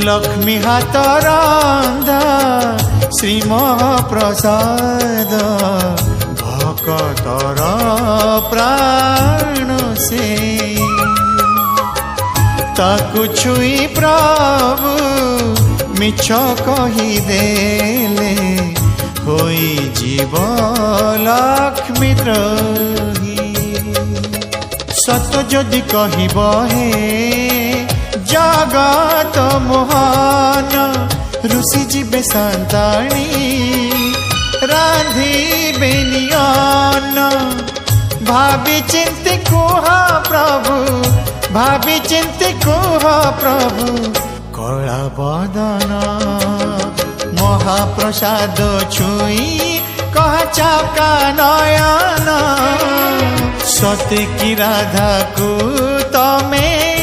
लक्ष्मी हाथ रंधा श्री महाप्रसाद भक्तर प्राण से ताकु छुई प्रभु मिछ कही देले होई जीव लक्ष्मी द्रोही सत जदि कहब हे जगत मोहन ऋषि जीवे संताणी रांधी बेनियन भावी चिंती कुह प्रभु भावी चिंती कुह प्रभु कला बदन महाप्रसाद छुई कह चाका नयन सत्य की राधा को तमें